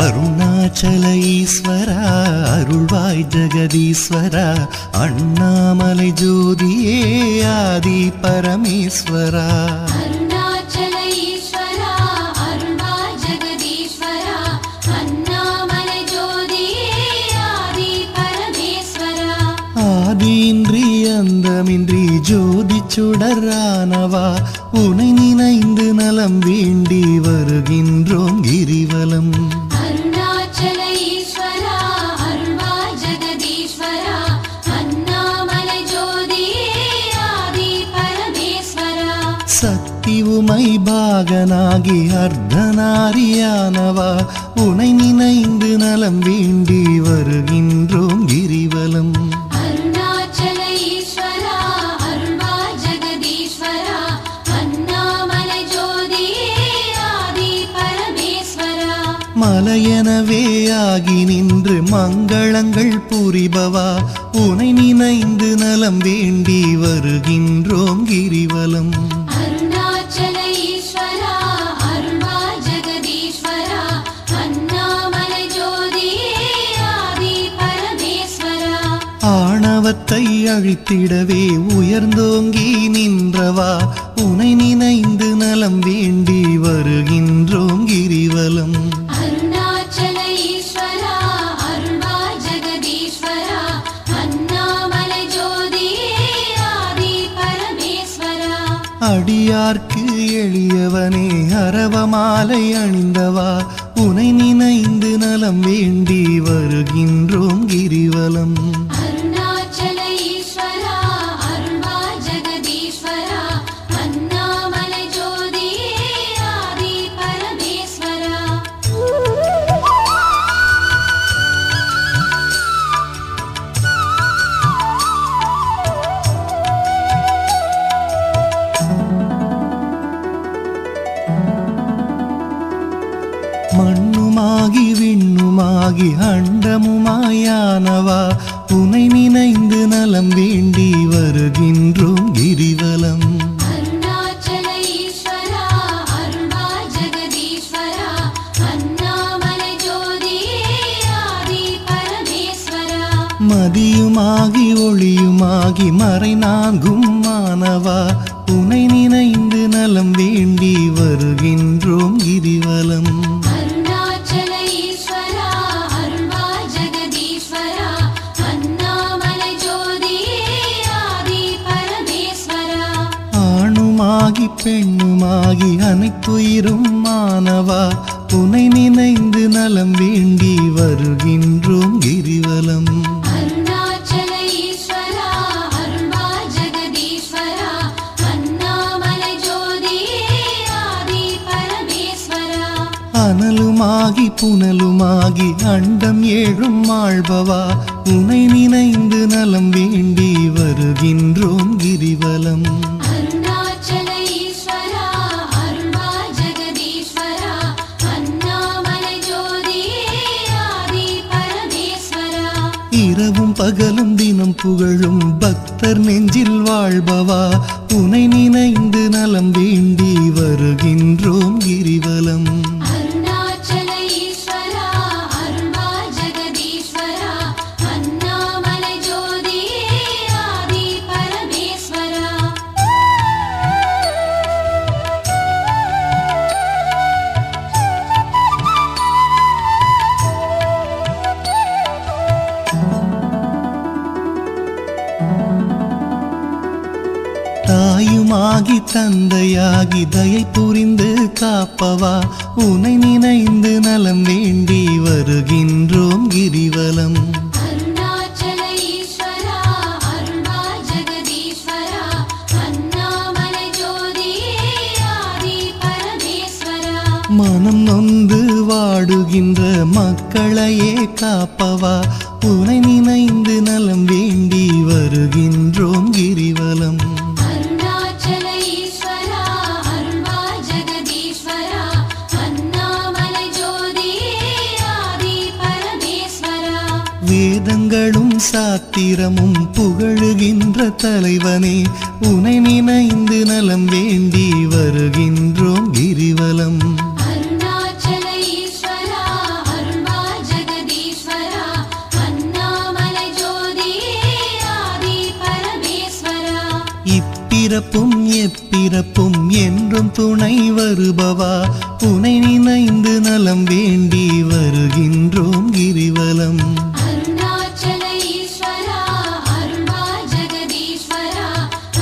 அருணாச்சல ஈஸ்வரா அருள்வாய் ஜெகதீஸ்வரா அண்ணாமலை ஜோதியே ஆதி பரமேஸ்வரா அருணாச்சல ஈஸ்வரா அருள்வாய் ஜெகதீஸ்வரா அண்ணாமலை ஜோதியே ஆதி பரமேஸ்வரா ஆதியின்றி அந்தமின்றி ஜோதி சுடரானவா உனை நினைந்து நலம் வேண்டி வருகின்றோம் கிரிவலம் அருணாச்சல ஈஸ்வரா அருள்வாய் ஜெகதீஸ்வரா அண்ணாமலை ஜோதியே ஆதி பரமேஸ்வரா சக்தி உமை பாகனாகி அர்த்தநாரியானவா உனை நினைந்து நலம் வேண்டி வருகின்றோம் கிரிவலம் அருணாச்சல ஈஸ்வரா அருள்வாய் ஜெகதீஸ்வரா அண்ணாமலை ஜோதியே ஆதி பரமேஸ்வரா மலையெனவே ஆகி நின்று மங்களங்கள் புரிபவா உனை நினைந்து நலம் வேண்டி வருகின்றோம் கிரிவலம் அருணாச்சல ஈஸ்வரா அருள்வாய் ஜெகதீஸ்வரா அண்ணாமலை ஜோதியே ஆதி பரமேஸ்வரா ஆணவத்தை அழித்திடவே உயர்ந்தோங்கி நின்றவா உனை நினைந்து நலம் வேண்டி வருகின்றோம் கிரிவலம் அருணாச்சல ஈஸ்வரா அருள்வாய் ஜெகதீஸ்வரா அண்ணாமலை ஜோதியே ஆதி பரமேஸ்வரா அடியார்க்கு எளியவனே அரவமாலை அணிந்தவா உனை நினைந்து நலம் வேண்டி வருகின்றோம் கிரிவலம் அருணாச்சல ஈஸ்வரா அருள்வாய் ஜெகதீஸ்வரா அண்ணாமலை ஜோதியே ஆதி பரமேஸ்வரா மண்ணுமாகி விண்ணுமாகி அண்டமுமாயானவா உனை நினைந்து நலம் வேண்டி வருகின்றோம் கிரிவலம் அருணாச்சல ஈஸ்வரா அருள்வாய் ஜெகதீஸ்வரா அண்ணாமலை ஜோதியே ஆதி பரமேஸ்வரா மதியுமாகி ஒளியுமாகி மறைநான்கும் மானவா உனை நினைந்து நலம் வேண்டி வருகின்றோம் கிரிவலம் அருணாச்சல ஈஸ்வரா அருள்வாய் ஜெகதீஸ்வரா அண்ணாமலை ஜோதியே ஆதி பரமேஸ்வரா ஆணுமாகி பெண்ணுமாகி அனைத்துயிரும் மானவா உனை நினைந்து நலம் வேண்டி வருகின்றோம் கிரிவலம் அருணாச்சல ஈஸ்வரா அருள்வாய் ஜெகதீஸ்வரா அண்ணாமலை ஜோதியே ஆதி பரமேஸ்வரா அனலுமாகி புனலுமாகி அண்டம் ஏழும் ஆள்பவா உனை நினைந்து நலம் வேண்டி வருகின்றோம் கிரிவலம் அருணாச்சல ஈஸ்வரா அருள்வாய் ஜெகதீஸ்வரா அண்ணாமலை ஜோதியே ஆதி பரமேஸ்வரா இரவும் பகலும் தினம் புகழும் பக்தர் நெஞ்சில் வாழ்பவா உனை நினைந்து நலம் வேண்டி வருகின்றோம் கிரிவலம் அருணாச்சல ஈஸ்வரா அருள்வாய் ஜெகதீஸ்வரா அண்ணாமலை ஜோதியே ஆதி பரமேஸ்வரா தாயுமாகி தந்தையாகி தயை புரிந்து காப்பவா உனை நினைந்து நலம் வேண்டி வருகின்றோம் கிரிவலம் அருணாச்சல ஈஸ்வரா அருள்வாய் ஜெகதீஸ்வரா அண்ணாமலை ஜோதியே ஆதி பரமேஸ்வரா மனம் நொந்து வாடுகின்ற மக்களையே காப்பவா உனை நினைந்து நலம் வேண்டி வருகின்றோம் கிரிவலம் அருணாச்சல ஈஸ்வரா அருள்வாய் ஜெகதீஸ்வரா அண்ணாமலை ஜோதியே ஆதி பரமேஸ்வரா வேதங்களும் சாத்திரமும் புகழுகின்ற தலைவனே உனை நினைந்து நலம் வேண்டி வருகின்றோம் கிரிவலம் அருணாச்சல ஈஸ்வரா அருள்வாய் இப்பிறப்பும் எப்பிறப்பும் என்றும் துணை வருபவா உனை நினைந்து நலம் வேண்டி வருகின்றோம் கிரிவலம். அருணாச்சல ஈஸ்வரா அருள்வா ஜெகதீஸ்வரா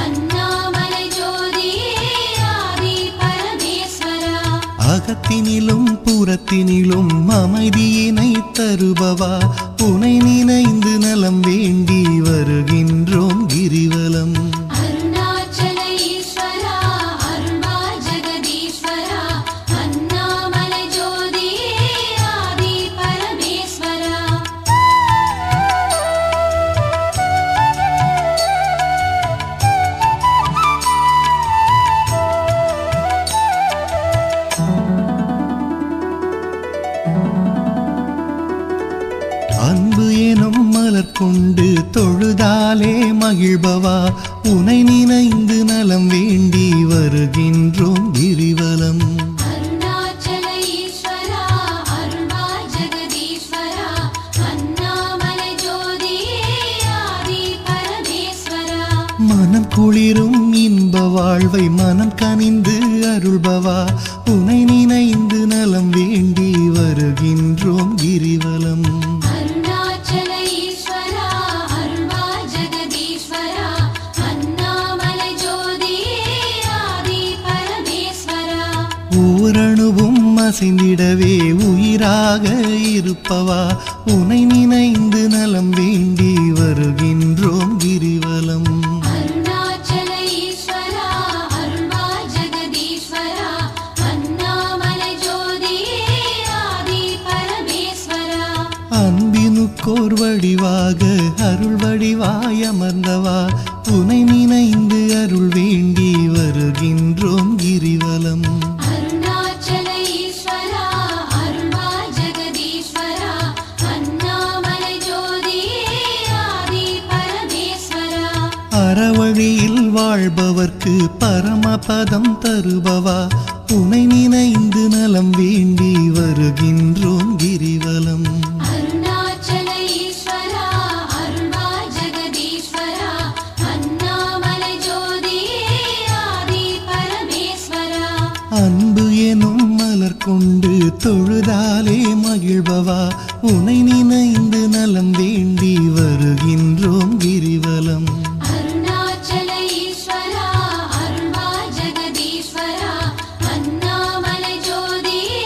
அண்ணாமலை ஜோதியே ஆதி பரமேஸ்வரா. அகத்தினிலும் புறத்தினிலும் அமைதியினை தருபவா உனை நினைந்து நலம் வேண்டி வருகின்றோம் கிரிவலம். அருணாச்சல ஈஸ்வரா அருள்வா ஜெகதீஸ்வரா அண்ணாமலை ஜோதியே ஆதி பரமேஸ்வரா. அன்பு எனும் மலர் கொண்டு தொழுதாலே மகிழ்பவா உனை நினைந்து நலம் வேண்டி வருகின்றோம் கிரிவலம். அருணாச்சல ஈஸ்வரா அருள்வா ஜெகதீஸ்வரா அண்ணாமலை ஜோதியே ஆதி பரமேஸ்வரா. மனம் குளிரும் இன்ப வாழ்வை மனம் கனிந்து அருள்பவா உனை நினைந்து நலம் வேண்டி வருகின்றோம் கிரிவலம். அருணாச்சல ஈஸ்வரா அருள்வா ஜெகதீஸ்வரா அண்ணாமலை ஜோதியே ஆதி பரமேஸ்வரா. ஓரணுவும் அசைந்திடவே உயிராக இருப்பவா உனை நினைந்து நலம் வேண்டி வருகின்றோம் கிரிவலம். அருணாச்சல ஈஸ்வரா அருள்வா ஜெகதீஸ்வரா அண்ணாமலை ஜோதியே ஆதி பரமேஸ்வரா. அன்பினுக்கோர் வடிவாக அருள் வடிவாய் அமர்ந்தவா உனை நினைந்து அருள் வேண்டி வருகின்றோம் கிரிவலம். அருணாச்சல ஈஸ்வரா அருள்வா ஜெகதீஸ்வரா அண்ணாமலை ஜோதியே ஆதி பரமேஸ்வரா. அறவழியில் வாழ்பவர்க்கு பரமபதம் தருபவா உனை நினைந்து நலம் வேண்டி வருகின்றோம் கிரிவலம். அருணாச்சல ஈஸ்வரா அருள்வா ஜெகதீஸ்வரா அண்ணாமலை ஜோதியே ஆதி பரமேஸ்வரா. அன்பு எனும் மலர் கொண்டு தொழுதாலே மகிழ்பவா உனை நினைந்து நலம் வேண்டி வருகின்றோம் கிரிவலம். அருணாச்சல ஈஸ்வரா அருள்வா ஜெகதீஸ்வரா அண்ணாமலை ஜோதியே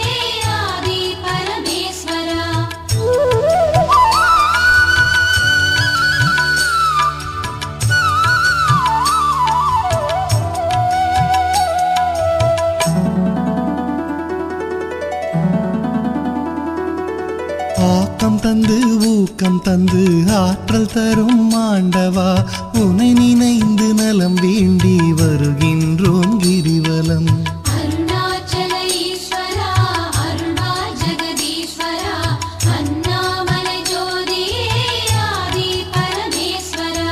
ஆதி பரமேஸ்வரா. ஆக்கம் தந்து ஊக்கம் தந்து ஆற்றல் தரும் ஆண்டவா உனை நினைந்து நலம் வேண்டி வருகின்றோம் கிரிவலம். அருணாச்சல ஈஸ்வரா அருள்வா ஜெகதீஸ்வரா அண்ணாமலை ஜோதியே ஆதி பரமேஸ்வரா.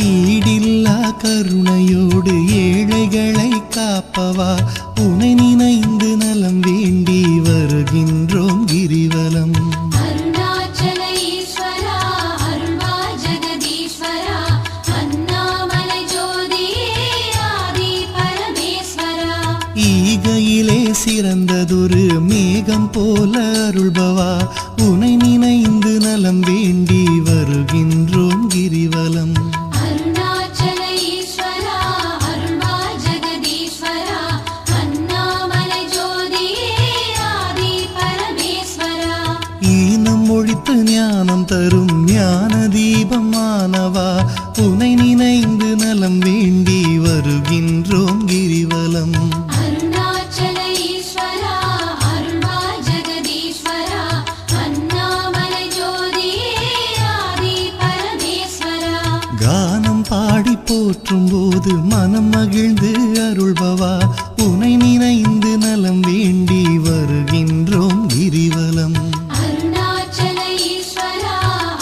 ஈடில்லா கருணையோடு ஏழைகளை காப்பவா உனை நினைந்து நலம் வேண்டி வருகின்றோம் கிரிவலம். அருணாச்சல ஈஸ்வரா அருள்வா ஜெகதீஸ்வரா அண்ணாமலை ஜோதியே ஆதி பரமேஸ்வரா. ஈகையிலே சிறந்ததொரு மேகம் போல அருள்பவா உனை நினைந்து நலம் வேண்டி வருகின்றோம் கிரிவலம். அருணாச்சல ஈஸ்வரா அருள்வா ஜெகதீஸ்வரா அண்ணாமலை ஜோதியே ஆதி பரமேஸ்வரா. ஈனம் ஒழித்து ஞானம் தரும் ஞான தீபமானவா உனை நினைந்து நலம் வேண்டி வருகின்றோம் கிரிவலம். அருணாச்சல ஈஸ்வரா அருள்வா ஜெகதீஸ்வரா அண்ணாமலை ஜோதியே ஆதி பரமேஸ்வரா. கானம் பாடி போற்றும் போது மனம் மகிழ்ந்து அருள்பவா உனை நினைந்து நலம் வேண்டி வருகின்றோம் கிரிவலம். அருணாச்சல ஈஸ்வரா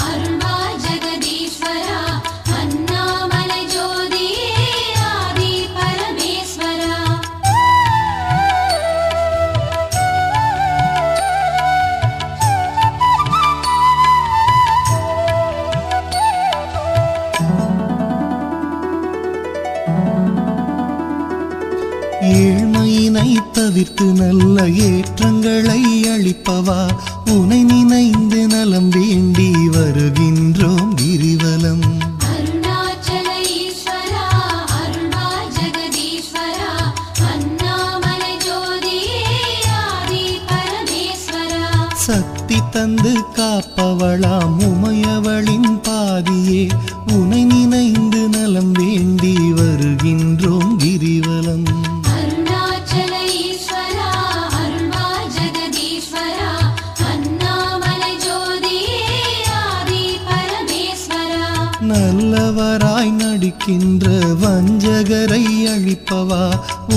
அருள்வா ஜெகதீஸ்வரா அண்ணாமலை ஜோதியே ஆதி பரமேஸ்வரா. தவிர்த்து நல்ல ஏற்றங்களை அளிப்பவா உனை நினைந்து நலம் வேண்டி வருகின்றோம் கிரிவலம். அருணாச்சல ஈஸ்வரா அருள்வா ஜெகதீஸ்வரா அண்ணாமலை ஜோதியே ஆதி பரமேஸ்வரா. சக்தி தந்து காப்பவளாம் உமையவளின் பாதியே உனை நினைந்து நலம் வேண்டி வருகின்றோம் கிரிவலம். அருணாச்சல ஈஸ்வரா அருள்வா ஜெகதீஸ்வரா அண்ணாமலை ஜோதியே ஆதி பரமேஸ்வரா. நல்லவராய் நடிக்கின்ற வஞ்சகரை அழிப்பவா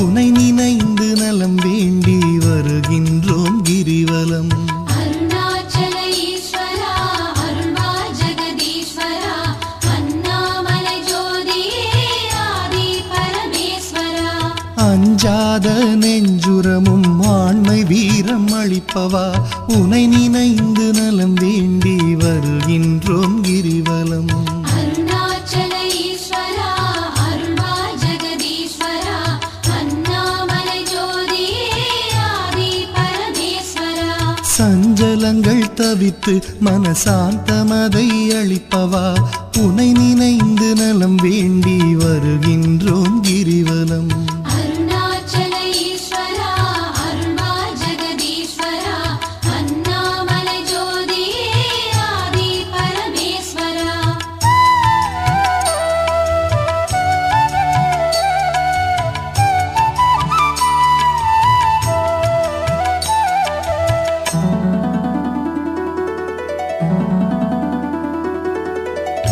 உனை நினைந்து நலம் வேண்டி வருகின்றோம் கிரிவலம். அருணாச்சல ஈஸ்வரா அருள்வா ஜெகதீஸ்வரா அண்ணாமலை ஜோதியே ஆதி பரமேஸ்வரா. அஞ்சாத நெஞ்சுரமும் ஆண்மை வீரம் அளிப்பவா உனை நினைந்து நலம் வேண்டி வருகின்றோம் கிரிவலம். அருணாச்சல ஈஸ்வரா அருள்வா ஜெகதீஸ்வரா அண்ணாமலை ஜோதியே ஆதி பரமேஸ்வரா. சஞ்சலங்கள் தவித்து மனசாந்தமதை அளிப்பவா உனை நினைந்து நலம் வேண்டி வருகின்றோம் கிரிவலம். அருணாச்சல ஈஸ்வரா அருள்வா ஜெகதீஸ்வரா அண்ணாமலை ஜோதியே ஆதி பரமேஸ்வரா.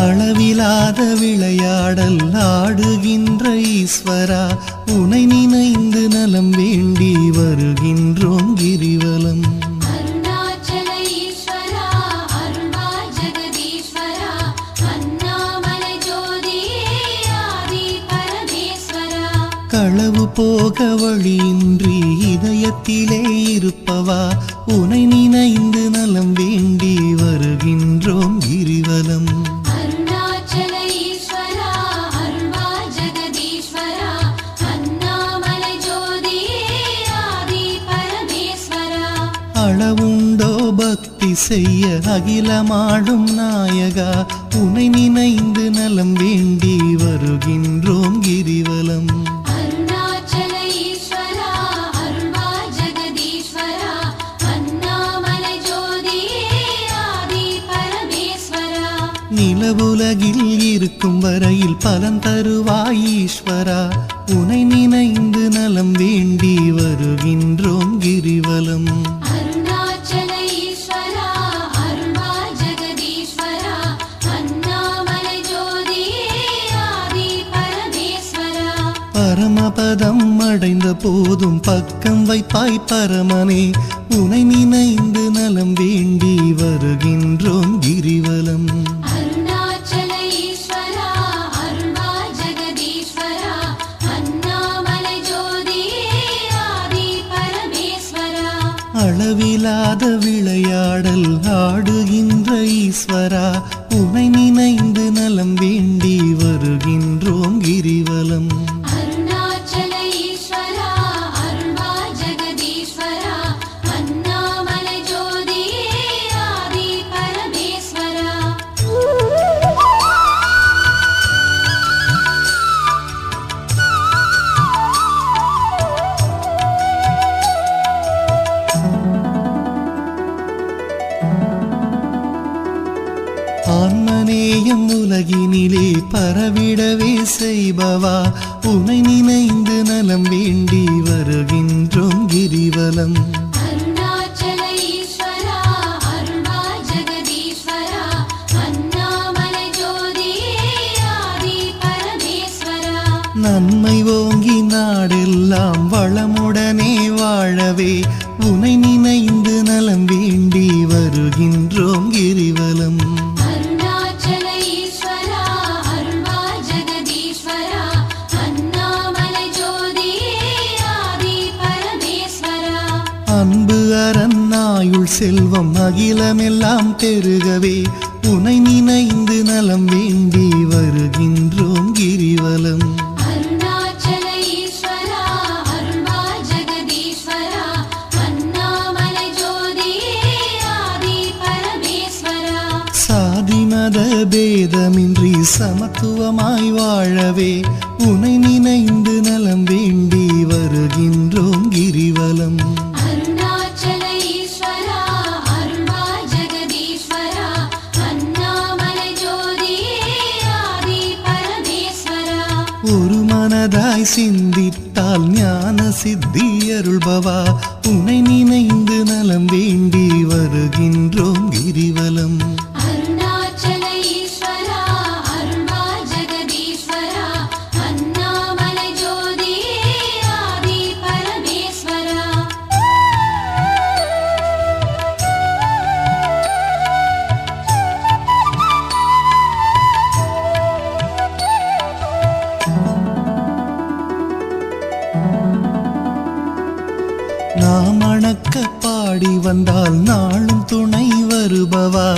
அளவிலாத விளையாடல் ஆடுகின்ற ஈஸ்வரா உனை நினைந்து நலம் வேண்டி வருகின்றோம் கிரிவலம். அருணாச்சல ஈஸ்வரா அருள்வா ஜெகதீஸ்வரா அண்ணாமலை ஜோதியே ஆதி பரமேஸ்வரா. களவு போக வழியின்றி இதயத்திலே இருப்பவா உனை நினைந்து நலம் வேண்டி வருகின்றோம் கிரிவலம். அருணாச்சல ஈஸ்வரா அருள்வா ஜெகதீஸ்வரா அண்ணாமலை ஜோதியே ஆதி பரமேஸ்வரா. அளவுண்டோ பக்தி செய்ய அகிலமாடும் நாயகா உனை நினைந்து நலம் வேண்டி வருகின்றோம் கிரிவலம். அருணாச்சல ஈஸ்வரா அருள்வா ஜெகதீஸ்வரா அண்ணாமலை ஜோதியே ஆதி பரமேஸ்வரா. நிலவுலகில் இருக்கும் வரையில் பலன் தருவாய் ஈஸ்வரா உனை நினைந்து நலம் வேண்டி வருகின்றோம் கிரிவலம். அருணாச்சல ஈஸ்வரா அருள்வா ஜெகதீஸ்வரா அண்ணாமலை ஜோதியே ஆதி பரமேஸ்வரா. பரமபதம் அடைந்த போதும் பக்கம் வைப்பாய் பரமனே உனை நினைந்து நலம் வேண்டி வருகின்றோம் கிரிவலம். அருணாச்சல ஈஸ்வரா அருள்வா ஜெகதீஸ்வரா அண்ணாமலை ஜோதியே ஆதி பரமேஸ்வரா. அளவிலாத விளையாடல் ஆடுகின்ற ஈஸ்வரா உனை நினைந்து நலம் வேண்டி வருகின்றோம் கிரிவலம். அருணாச்சல ஈஸ்வரா அருள்வா ஜெகதீஸ்வரா அண்ணாமலை ஜோதியே ஆதி பரமேஸ்வரா. ஆன்மநேயம் உலகினிலே பரவிடவே செய்பவா உனை நினைந்து நலம் வேண்டி வருகின்றோம் கிரிவலம். அருணாச்சல ஈஸ்வரா அருள்வா ஜெகதீஸ்வரா அண்ணாமலை ஜோதியே ஆதி பரமேஸ்வரா. நன்மை ஓங்கி நாடெல்லாம் வளமுடனே வாழவே உனை நினைந்து நலம் வேண்டி வருகின்றோம் கிரிவலம். அருணாச்சல ஈஸ்வரா அருள்வா ஜெகதீஸ்வரா அண்ணாமலை ஜோதியே ஆதி பரமேஸ்வரா. அன்பு அரணாயுள் செல்வம் அகிலமெல்லாம் பெருகவே உனை நினைந்து நலம் வேண்டி வருகின்றோம் கிரிவலம். அருணாச்சல ஈஸ்வரா அருள்வா ஜெகதீஸ்வரா பேதமின்றி சமத்துவமாய் வாழவே உனை நினைந்து நலம் வேண்டி வருகின்றோம் கிரிவலம். அருணாச்சல ஈஸ்வரா அருள்வாய் ஜெகதீஸ்வரா அண்ணாமலை ஜோதியே ஆதி பரமேஸ்வரா. ஒரு மனதாய் சிந்தித்தால் ஞான சித்தி அருள்பவா உனை நினைந்து நலம் வேண்டி வருகின்றோம் கிரிவலம். அருணாச்சல ஈஸ்வரா அருள்வாய் ஜெகதீஸ்வரா அண்ணாமலை ஜோதியே ஆதி பரமேஸ்வரா. நாம் அணக்க பாடி வந்தால் நாளும் துணை வருபவா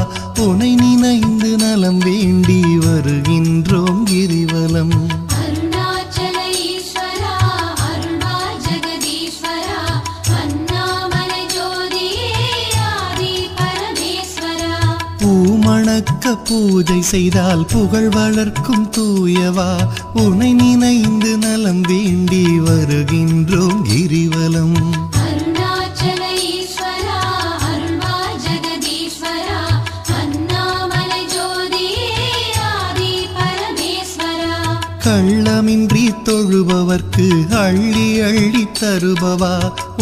உனை நினைந்து நலம் வேண்டி வருகின்றோம் கிரிவலம். அருணாச்சல ஈஸ்வரா அருள்வாய் ஜெகதீஸ்வரா அண்ணாமலை ஜோதியே ஆதி பரமேஸ்வரா. பூமணக்க பூஜை செய்தால் புகழ் வளர்க்கும் தூயவா உனை நினைந்து நலம் வேண்டி வருகின்றோம் கிரிவலம். அருணாச்சல ஈஸ்வரா அருள்வாய் ஜெகதீஸ்வரா அண்ணாமலை ஜோதியே ஆதி பரமேஸ்வரா. கள்ளமின்றி தொழுபவர்க்கு அள்ளி அள்ளி தருபவா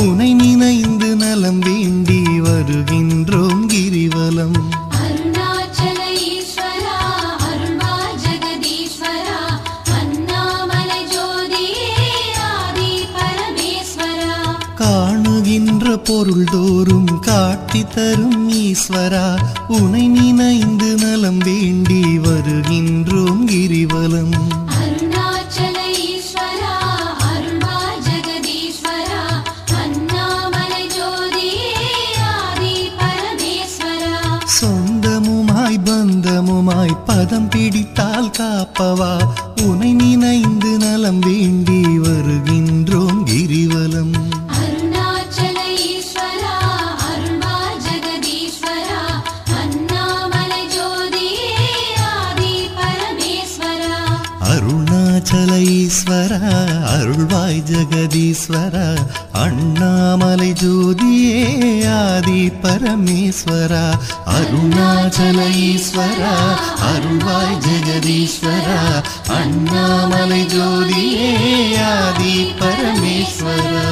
உனை நினைந்து நலம் வேண்டி வருகின்றோம் கிரிவலம். அருணாச்சல ஈஸ்வரா அருள்வாய் ஜெகதீஸ்வரா அண்ணாமலை ஜோதியே ஆதி பரமேஸ்வரா. காணுகின்ற பொருள் தோறும் காட்டி தரும் ஈஸ்வரா உனை நினைந்து நலம் வேண்டி வருகின்றோம் கிரிவலம். அருணாச்சல ஈஸ்வரா அருள்வாய் ஜெகதீஸ்வரா அண்ணாமலை ஜோதியே ஆதி பரமேஸ்வரா. சொந்தமுமாய் பந்தமுமாய் பதம் பிடித்தால் காப்பவா உனை நினைந்து நலம் வேண்டி வருகின்றோம் கிரிவலம். அருணாச்சல ஈஸ்வரா அருள்வாய் ஜெகதீஸ்வரா அண்ணாமலை ஜோதியே ஆதி பரமேஸ்வரா. அருணாச்சல ஈஸ்வரா அருள்வாய் ஜெகதீஸ்வரா அண்ணாமலை ஜோதியே ஆதி பரமேஸ்வரா. அருணாச்சல ஈஸ்வரா அருள்வாய் ஜெகதீஸ்வரா அண்ணாமலை ஜோதியே ஆதி பரமேஸ்வரா.